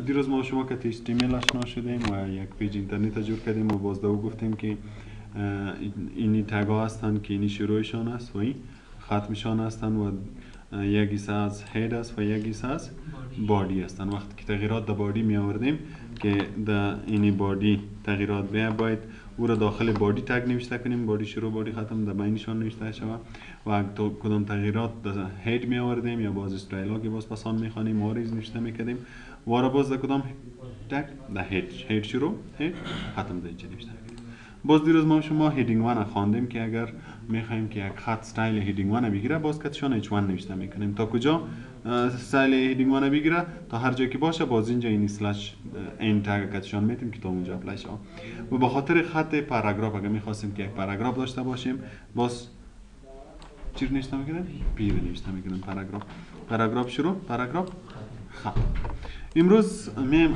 دیروز ما شما که HTML آشنا شدیم و یک پیج اینترنت جور کردیم و باز دو گفتیم که اینی تگ ها هستن که اینی شروعشان است و این ختمشان هستن و یک ایسه از هید است و یک ایسه از بادی هستن. وقتی که تغییرات در بادی می آوردیم که در اینی بادی تغییرات باید او را داخل بادی تگ نوشته کنیم، بادی شروع بادی ختم در بینشان نوشته شود و کدام تغییرات در هید می آوردیم یا باز استرایل ها که باز پسان می خوانیم و ریز نوشته می کردیم و را باز در کدام تگ در هید شروع هید ختم در اینجا نوشته می کردیم. باز دیروز ما شما هیدینگ 1 خواندیم که اگر میخوایم که یک خط استایل هیدینگ 1 بگیره باز کتشان H1 نوشته میکنیم تا کجا استایل هیدینگ 1 بگیره تا هر جایی که باشه باز اینجا این اسلش این تگ کتشان میتیم که تا اونجا اپلای شه. و به خاطر خط پاراگراف اگر میخواستیم که یک پاراگراف داشته باشیم باز چی نوشته میکنیم؟ پی رو نوشته میکنیم. پاراگراف شروع پاراگراف خط. امروز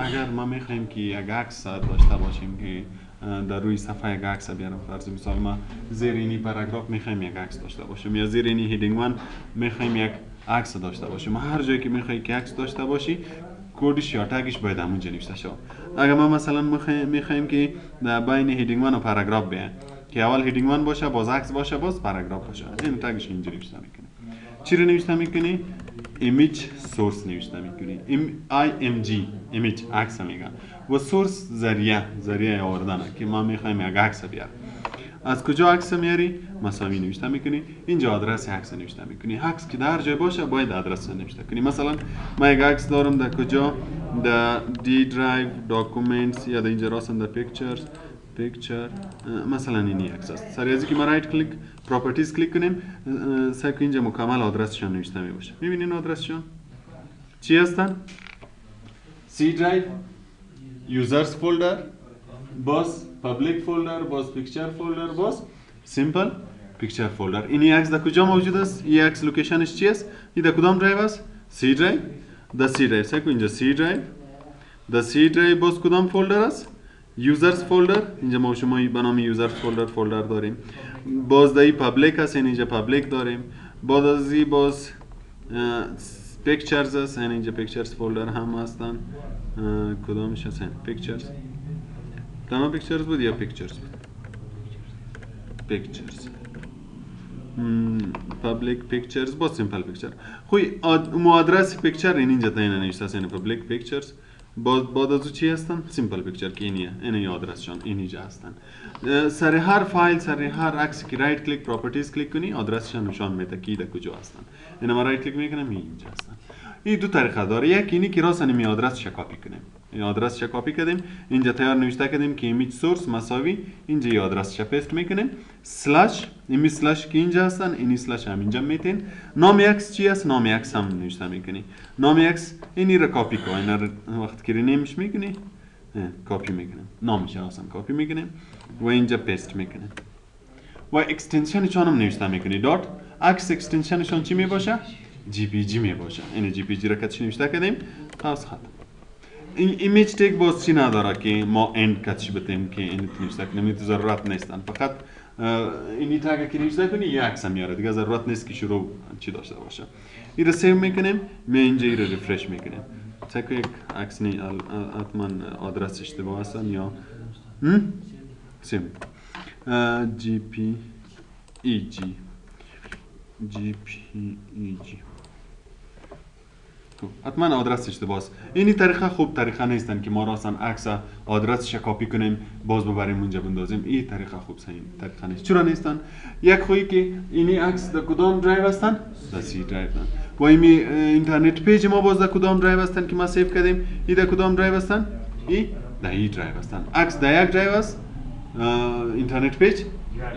اگر ما میخوایم که یک عکس داشته باشیم که در روی صفحه یک عکس بیارم، فرض مثال ما زیر اینی پاراگراف میخوایم یک عکس داشته باشیم یا زیر اینی هیدینگ 1 میخوایم یک عکس داشته باشیم. هر جایی که میخوای که عکس داشته باشی کدش یا تگش باید همونجا نوشته شه. اگر ما مثلا میخوایم که در بین هیدینگ 1 و پاراگراف بیایم که اول هیدینگ 1 باشه باز عکس باشه باز پاراگراف باشه، این تگش اینجا نوشته میکنی. چی رو نوشته میکنی؟ ایمیج سورس نوشته میکنی. IMG ایمیج عکس میگن و سورس ذریعه آوردنه که ما میخوایم یک عکس بیاریم. از کجا عکس میاری؟ مساوی نوشته میکنی. اینجا آدرس عکس نوشته میکنی. عکس که در جای باشه باید آدرس نوشته کنی. مثلا ما یک عکس دارم در کجا؟ در دی درایو داکومنتس یا در اینجا راستن در پیکچر مثلا اینی عکس است. سریع از که ما رایت کلیک پراپرتیز کلیک کنیم سعی کنیم اینجا مکمل آدرسشان نوشته می باشه. میبینین آدرسشان چی هستن؟ سی درایو، یوزرز فولدر، باز پابلیک فولدر، باز پیکچر فولدر، باز سیمپل پیکچر فولدر. اینی عکس در کجا موجود است؟ این عکس لوکیشنش چی است؟ این در کدام درایو است؟ سی درایو. در سی درایو سعی کنیم اینجا سی درایو. در سی درایو باز کدام فولدر است؟ یوزرز فولدر. اینجا ما شما به نام یوزرز فولدر داریم. باز دایی پابلیک هست، اینجا پابلیک داریم. بعد از این باز پیکچرز هست، اینجا پیکچرز فولدر هم هستن. کدامش هست؟ پیکچرز. تمام پیکچرز بود یا پیکچرز بود؟ پیکچرز. پابلیک پیکچرز با سیمپل پیکچر. خوی آدرس پیکچر اینجا تایین نوشته است، یعنی پابلیک پیکچرز. بعد از چی هستن؟ سیمپل پیکچر که اینیه، اینی آدرسشان اینجا هستن. سر هر فایل سر هر عکس که رایت کلیک پراپرتیز کلیک کنی آدرسشان نشان میده که در کجا هستن. اینا ما رایت کلیک میکنم اینجا هستن. این دو طریقه داره. یک اینی که راست می آدرسش کپی کنیم. این آدرسش کپی کردیم اینجا تیار نوشته کردیم که ایمیج سورس مساوی اینجا این آدرسش پست میکنیم اسلش ایمیج اسلش که اینجا هستن این اسلش هم اینجا میتین. نام عکس چی است؟ نام عکس هم نوشته میکنی. نام عکس اینی را کپی کن. اینا وقت که رینیمش میکنی کپی میکنیم. نامش اصلا کپی میکنیم و اینجا پست میکنیم. و اکستنشنشون هم نوشته میکنی. دات عکس اکستنشنشون چی میباشه؟ JPG میباشه. این JPG را کاتش نوشته کردیم خلاص ختم. این ایمیج تگ باز چی نداره که ما اند کاتش بتیم که این نوشته کنیم، تو ضرورت نیستن. فقط اینی تگ که نوشته کنی یک عکس میاره دیگه، ضرورت نیست که شروع چی داشته باشه. این رو سیو میکنیم، می اینجا این رو ریفرش میکنیم. چک یک عکس نی حتما آدرس اشتباه هستن یا سیو JPEG حتما آدرس اشتباه است. اینی طریقه خوب طریقه نیستن که ما راستن عکس آدرسش کپی کنیم باز ببریم اونجا بندازیم. این طریقه خوب صحیح طریقه نیست. چرا نیستن؟ یک خویی که اینی عکس در کدام درایو هستن؟ در سی درایو هستن. و این اینترنت پیج ما باز در کدام درایو هستن که ما سیو کردیم؟ این در کدام درایو هستن؟ این در این درایو هستن. عکس در یک درایو است، اینترنت پیج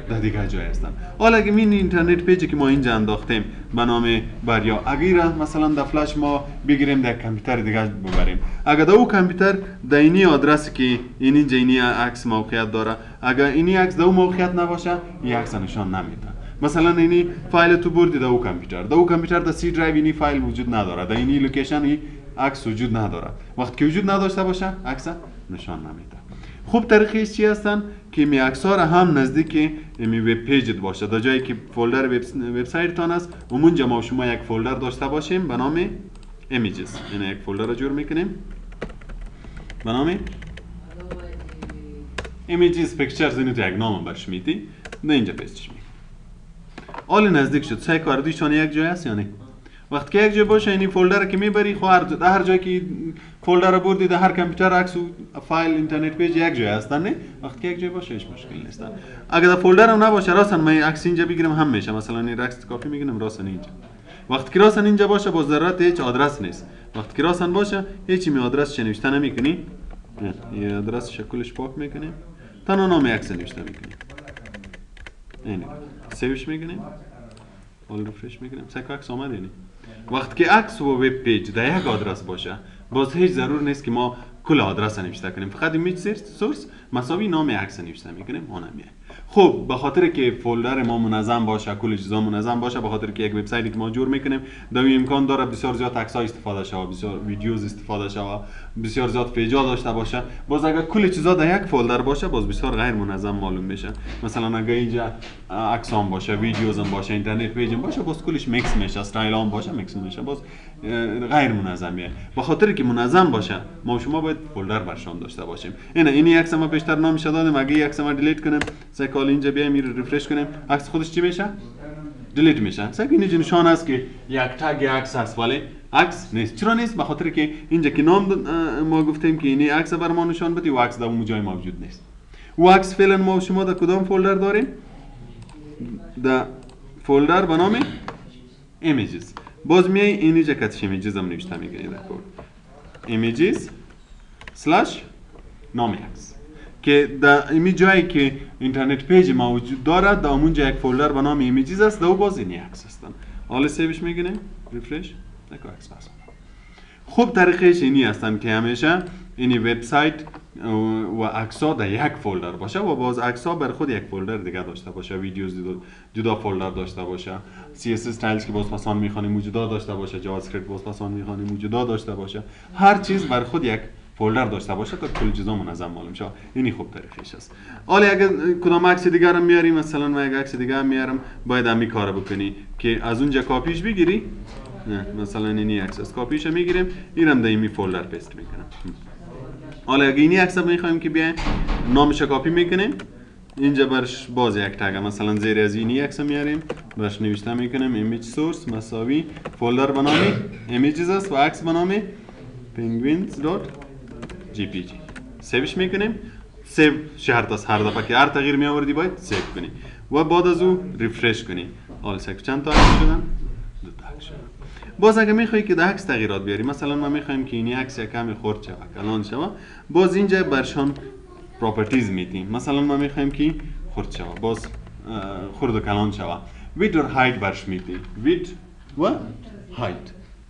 در دیگه جای هستن. حالا اگه این اینترنت پیجی که ما اینجا انداختیم به نام بریا اگر مثلا در فلش ما بگیریم در کامپیوتر دیگه ببریم، اگر در او کامپیوتر در اینی آدرسی که اینجا اینی عکس موقعیت داره، اگر اینی عکس در او موقعیت نباشه این عکس نشان نمیده. مثلا اینی فایل تو بردی در او کامپیوتر در سی درایو اینی فایل وجود نداره، در اینی لوکیشن این عکس وجود نداره. وقتی که وجود نداشته باشه عکس نشان نمیده. خوب طریقش چی هستن که می عکس‌ها را هم نزدیک می وب پیجت باشه. در جایی که فولدر وبسایت تان است اونجا ما شما یک فولدر داشته باشیم به نام images. یعنی یک فولدر رو جور میکنیم به نام images pictures. اینو تو یک نام برش میدی نه اینجا پیستش میکنیم. حالا نزدیک شد. سعی کاردیشان یک جای هست یا نه؟ وقتی که یک جای باشه این فولدر که میبری خو هر جایی که فولدر رو بردی در هر کامپیوتر عکس و فایل اینترنت پیج یک جای هستن نه. وقتی که یک جای باشه هیچ مشکلی نیست. اگر در فولدر هم نباشه راستن من عکس اینجا بگیرم هم میشه. مثلا این عکس کپی میگیرم راستن اینجا. وقتی که راستن اینجا باشه باز ضرورت هیچ آدرس نیست. وقتی که راستن باشه هیچ می آدرس چه نوشته نمیکنی. یه آدرس شکلش پاک میکنیم. تنها نام عکس نوشته میکنیم. اینه. سیوش میکنیم. حالا رفرش میکنیم. سک عکس اومد اینه. وقتی که عکس و وب پیج در یک آدرس باشه باز هیچ ضرور نیست که ما کل آدرس نوشته کنیم. فقط ایمیج سورس مساوی نام عکس نوشته میکنیم اونمیه. خب به خاطر که فولدر ما منظم باشه کل چیزا منظم باشه به خاطر که یک وبسایتی که ما جور میکنیم در امکان داره بسیار زیاد عکس‌ها استفاده شه بسیار ویدیوز استفاده شه بسیار زیاد پیجا داشته باشه باز اگر کل چیزا در یک فولدر باشه باز بسیار غیر منظم معلوم میشه. مثلا اگر اینجا عکسام باشه ویدیوز هم باشه اینترنت پیج هم باشه باز کلش میکس میشه استایل هم باشه میکس میشه باز غیر منظمیه. به خاطر که منظم باشه ما شما باید فولدر برشان داشته باشیم. این عکس ما بیشتر نامش دادیم اگه یک عکس ما دیلیت کنیم سکال اینجا بیایم میره رفرش کنیم عکس خودش چی میشه دیلیت میشه. سگ این نشان است که یک تگ عکس است ولی عکس نیست. چرا نیست؟ به خاطر که اینجا که نام ما گفتیم که این عکس بر ما نشان بده و عکس در اون جای موجود نیست. و عکس فعلا ما شما در کدام فولدر داریم؟ در فولدر به نام images. باز میای اینجا کاتش images هم نوشته میگیری در کد images slash نام عکس که در این جایی که اینترنت پیج موجود داره در اونجا یک فولدر به نام images است و باز این عکس هستن. حالا سیوش میگیریم ریفرش نکو عکس هست. خوب طریقش اینی هستن که همیشه این وبسایت و عکس‌ها در یک فولدر باشه و باز عکس‌ها بر خود یک فولدر دیگه داشته باشه ویدیوز جدا فولدر داشته باشه CSS استایلز که باز پسان می‌خوانیم جدا داشته باشه جاوا اسکریپت باز پسان می‌خوانیم جدا داشته باشه هر چیز بر خود یک فولدر داشته باشه تا کل چیزا منظم معلوم شه. اینی خوب طریقش است. حالا اگر کدام عکس دیگه رو میاریم مثلا من یک عکس دیگه میارم باید همین کارو بکنی که از اونجا کاپیش بگیری نه مثلا اینی عکس کاپیش میگیریم اینم در این فولدر پیست میکنم. حالا اگه اینی عکس میخوایم که بیایم نامش کاپی میکنیم اینجا برش باز یک تگ مثلا زیر از اینی عکس میاریم برش نوشته میکنیم ایمیج سورس مساوی فولدر به نام ایمیجز است و عکس به نام penguins.jpg سیوش میکنیم. سیو شرط است هر دفعه که هر تغییر می آوردی باید سیو کنی و بعد از او ریفرش کنی. حالا چند تا عکس شدن؟ دو تا عکس شدن. باز اگه میخوای که در عکس تغییرات بیاری مثلا ما میخوایم که این عکس کمی خرد شه کلان شه باز اینجا برشان پراپرتیز میدیم. مثلا ما میخوایم که خرد شه باز خرد و کلان شه ویدت و هایت برش میدی ویدت و هایت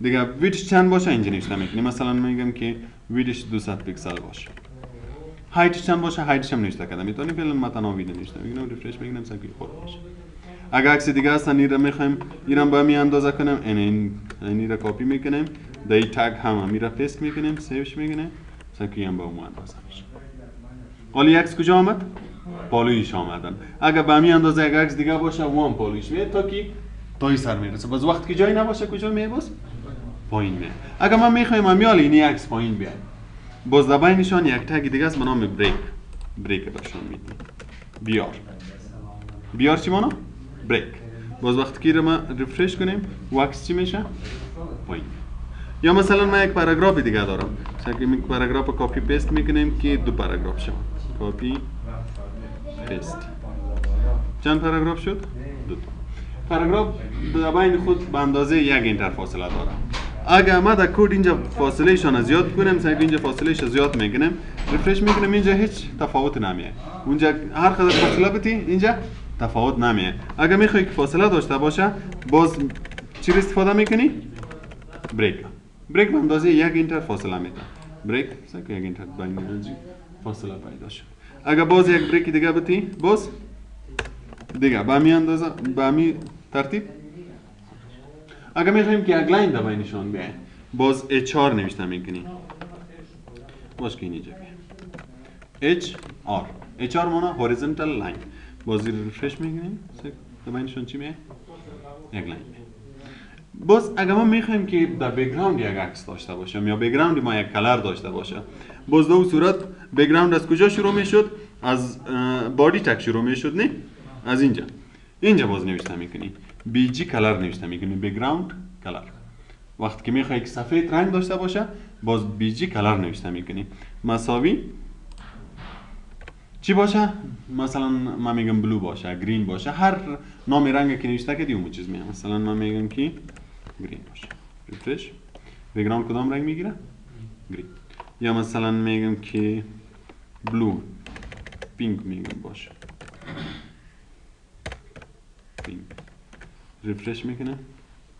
دیگه ویدتش چند باشه اینجا نوشته میکنی. مثلا میگم که ویدتش 200 پیکسل باشه هایتش چند باشه هایتش هم نوشته کردم میتونی فعلا متناوی نوشته میگم ریفرش میگم سکی خود باشه. اگر عکس دیگه هستن این رو میخوایم اینم با می اندازه کنم این رو کپی میکنیم در این تگ هم می رو پیست میکنیم سیوش میکنیم سکی هم با اون اندازه میشه. حالا عکس کجا آمد؟ پالویش آمدن. اگر با می اندازه یک عکس دیگه باشه و هم پالویش میاد تا که تای سر میرسه. باز وقتی که جایی نباشه کجا میاد باز پایین میاد. اگر ما میخوایم امیال این عکس پایین بیاد باز در بینشان یک تگ دیگه است به نام بریک برشون میدیم بیار چی مانا؟ بریک. باز وقتی که ما ریفرش کنیم و عکس چی میشه؟ پایین. یا مثلا من یک پاراگراف دیگه دارم مثلا یک پاراگراف کپی پیست میکنیم که دو پاراگراف شد کپی پیست چند پاراگراف شد؟ دو تا پاراگراف در بین خود به اندازه یک اینتر فاصله داره. اگر ما در کد اینجا فاصله شان زیاد کنیم مثلا اینجا فاصله ش زیاد میکنیم ریفرش میکنیم اینجا هیچ تفاوت نمیاد. اونجا هر قدر فاصله بدی اینجا تفاوت نمیاد. اگر میخوای که فاصله داشته باشه باز چی استفاده میکنی؟ بریک به اندازه یک اینتر فاصله میده. بریک مثلا یک اینتر بین فاصله پیدا شد. اگر باز یک بریک دیگه بدی باز دیگه به همین اندازه به همین ترتیب. اگر میخوایم که یک لاین در بینشان بیاین باز HR نوشته میکنی باز که اینجا بیاین HR مانا horizontal line باز ریفرش میکنیم در بینشان چی میاد؟ یک لاین. باز اگر ما میخوایم که در بک‌گراند یک عکس داشته باشم یا بک‌گراند ما یک کلر داشته باشه، باز در اون صورت بک‌گراند از کجا شروع میشد؟ از بادی تک شروع میشد، نه؟ از اینجا باز نوشته میکنی بی جی کلر نوشته میکنی، بک‌گراند کلر. وقتی که میخوای که سفید رنگ داشته باشه باز بی جی کلر نوشته میکنی، مساوی چی باشه؟ مثلا من میگم بلو باشه، گرین باشه، هر نام رنگی که نوشته کردی اون چیز میاد. مثلا من میگم که گرین باشه، ریفرش. بک‌گراند کدام رنگ میگیره؟ گرین. یا مثلا میگم که بلو، پینک میگم باشه، پینک. ریفرش میکنه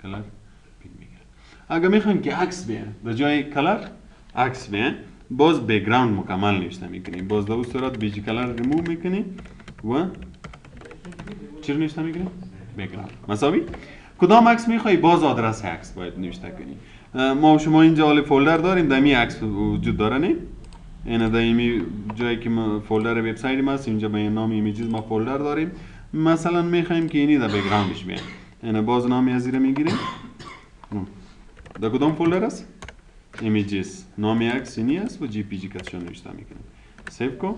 کلر پینک میگیره. اگر میخوایم که عکس بیه به جای کلر عکس بیه، باز بک‌گراند مکمل نوشته میکنی، باز در اون صورت بیجی کلر ریموو میکنی و چی رو نوشته میکنی؟ بک‌گراند. مساوی کدام عکس میخوای؟ باز آدرس عکس باید نوشته کنی. ما و شما اینجا حال فولدر داریم، در می عکس وجود داره، نه؟ این در این جایی که ما فولدر وبسایت ما است، اینجا به نام ایمیجز ما فولدر داریم. مثلا میخوایم که اینی در بک‌گراندش بیاد، این باز نامی از زیر میگیریم. در کدام فولدر است؟ ایمیجز، نام عکس اینی است و جی پی جی کاتشون نوشته میکنیم. سیو کو،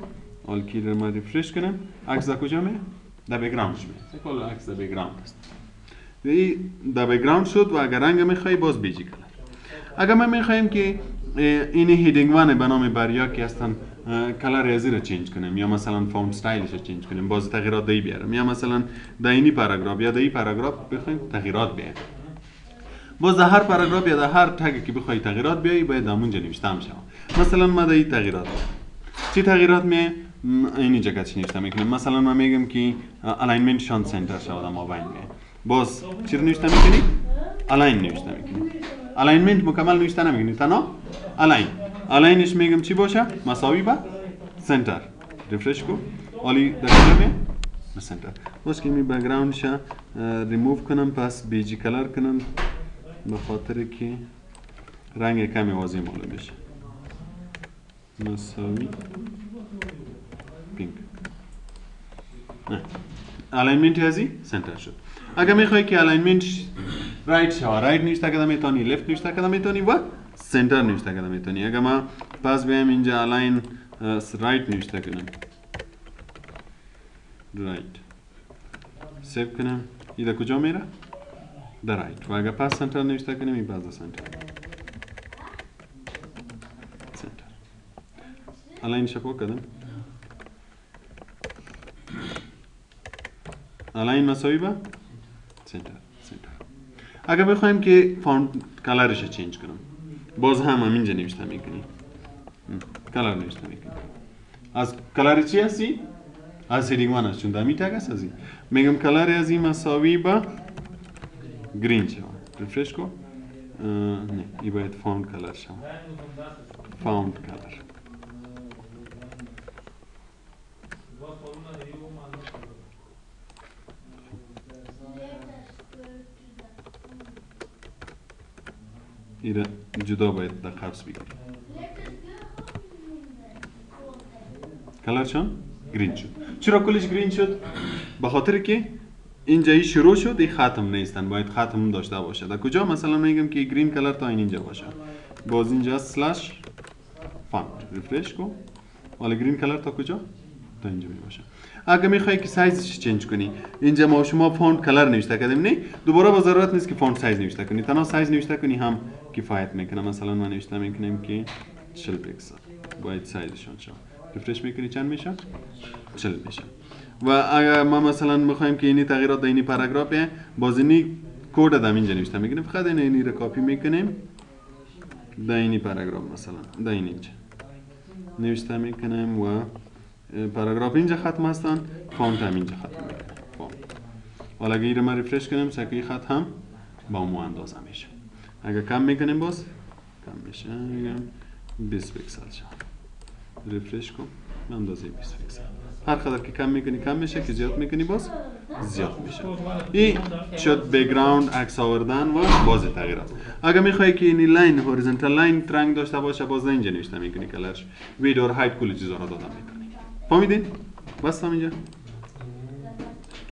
آل کی رو ما ریفرش کنم، عکس در کجا میاد؟ در بک‌گراندش میاد. کل عکس در بک‌گراند است. در بک‌گراند شد و اگر رنگ میخوای باز بیجی کلر. اگر ما میخوایم که این هیدینگ وان به نام بریا که هستن کلر ازی رو چینج کنیم یا مثلا فونت استایلش رو چینج کنیم، باز تغییرات دی بیارم، یا مثلا در اینی پاراگراف یا در این پاراگراف بخوایم تغییرات بیارم، باز در هر پاراگراف یا در هر تگی که بخوای تغییرات بیایی باید همونجا نوشته میشه. مثلا ما در این تغییرات چی تغییرات می اینجا کاتش نوشته میکنیم. مثلا من میگم که الاینمنت شان سنتر شود ما باین می، باز چی رو نوشته میکنی؟ الاین نوشته میکنی. الاینمنت مکمل نوشته نمیکنی، تنها الاین. الاینش میگم چی باشه؟ مساوی با سنتر. ریفرش کو، عالی در کجا می؟ به سنتر. باز که می بک‌گراندش ریموو کنم، پس بیجی کلر کنم به خاطر که رنگ کمی واضح معلوم بشه. مساوی پینک. نه الاینمنت ازی سنتر شد. اگر میخوای که الاینمنت رایت شه، رایت نوشته کده میتونی، لفت نوشته کده میتونی و سنتر نوشته کده میتونی. اگر ما پس بیایم اینجا الاین رایت نوشته کنم، رایت سیو کنم، این کجا میره؟ در رایت. و اگر پس سنتر نوشته کنیم این پس سنتر. سنتر الاین شکو کدم الاین مساوی با سنتر. اگر بخوایم که فونت کلرش رو چینج کنم، باز هم همینجا نوشته میکنی، کلر نوشته میکنی. از کلر چی هستی؟ از هیدینگ وان است، چون دمی تگ است. ازی میگم کلر ازی مساوی با گرین شود. ریفرش کو. نه این باید فونت کلر شود، فونت کلر. ایره جدا باید در قبض بگیریم. کلر چون گرین شد. چرا کلش گرین شد؟ به خاطر که اینجایی شروع شد، این ختم نیستن، باید ختم داشته باشه. در کجا؟ مثلا میگم که گرین کلر تا اینجا باشه، باز اینجا سلش فونت. ریفرش کو، حالا گرین کلر تا کجا؟ تا اینجا می باشه. اگه میخوای که سایزش چنج کنی، اینجا ما شما فونت کلر نوشته کردیم، نه دوباره با ضرورت نیست که فونت سایز نوشته کنی، تنها سایز نوشته کنی هم کفایت میکنه. مثلا من نوشته میکنم که 40 پیکسل باید سایزشون شه. ریفرش میکنی چند میشه؟ 40 میشه. و اگر ما مثلا میخوایم که اینی تغییرات در اینی پاراگرافه، باز اینی کد در اینجا نوشته میکنیم، فقط اینی رو کپی میکنیم در اینی پاراگراف، مثلا در اینجا نوشته میکنیم و پاراگراف اینجا ختم هستن، فونت هم اینجا ختم میکنه. فونت. حالا اگه این رو ما ریفرش کنیم، سکوی خط هم با مو اندازه میشه. اگه کم میکنیم باز کم میشه، میگم 20 پیکسل شد. ریفرش کن، اندازه 20 پیکسل. هر قدر که کم میکنی کم میشه، که زیاد میکنی باز زیاد میشه. این شد بک‌گراند عکس آوردن و باز تغییرات. اگه میخوای که این لاین هوریزونتال لاین رنگ داشته باشه، باز اینجا نوشته میکنی کلرش، ویدور هایت کلی چیزا رو دادم میکنی. فهمیدین؟ بس همینجا.